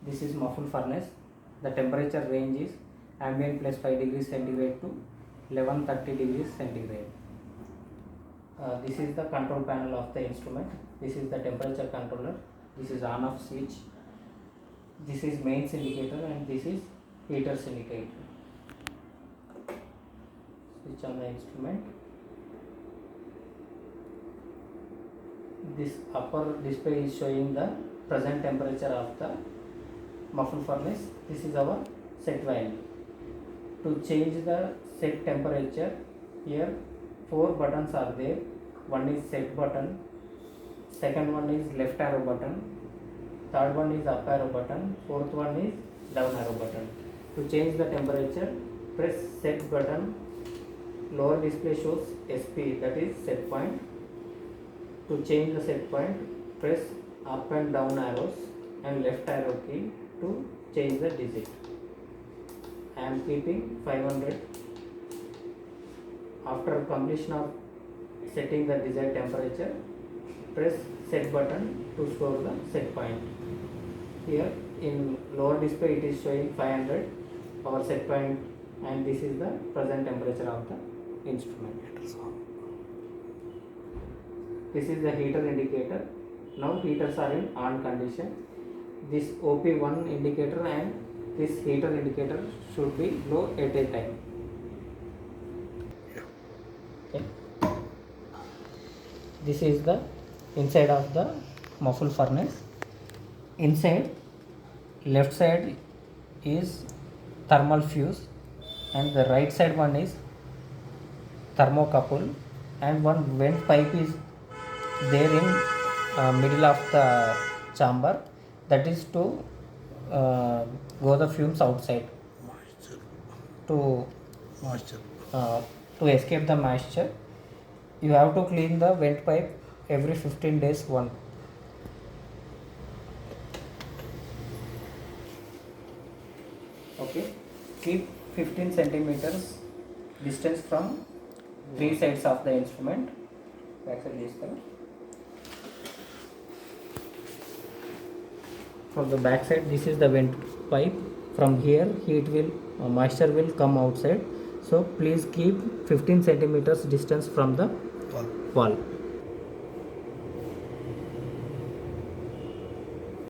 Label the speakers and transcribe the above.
Speaker 1: This is muffle furnace. The temperature range is ambient plus 5 degrees centigrade to 1130 degrees centigrade. This is the control panel of the instrument. This is the temperature controller. This is on off switch. This is mains indicator and this is heaters indicator. Switch on the instrument. This upper display is showing the present temperature of the muffle furnace. This is our set value. To change the set temperature, here 4 buttons are there. One is set button, second one is left arrow button, third one is up arrow button, fourth one is down arrow button. To change the temperature, press set button. Lower display shows SP, that is set point. To change the set point, press up and down arrows and left arrow key to change the digit. I am keeping 500. After completion of setting the desired temperature, press set button to store the set point. Here in lower display it is showing 500 our set point, and this is the present temperature of the instrument. This is the heater indicator. Now heaters are in on condition. This OP1 indicator and this heater indicator should be low at a time. Okay. This is the inside of the muffle furnace. Inside left side is thermal fuse and the right side one is thermocouple, and one vent pipe is there in middle of the chamber, that is to go the fumes outside to escape the moisture. You have to clean the vent pipe every 15 days once. Okay, keep 15 centimeters distance from three sides of the instrument. Back side is the from the back side, this is the vent pipe. From here heat will moisture will come outside, so please keep 15 centimeters distance from the wall.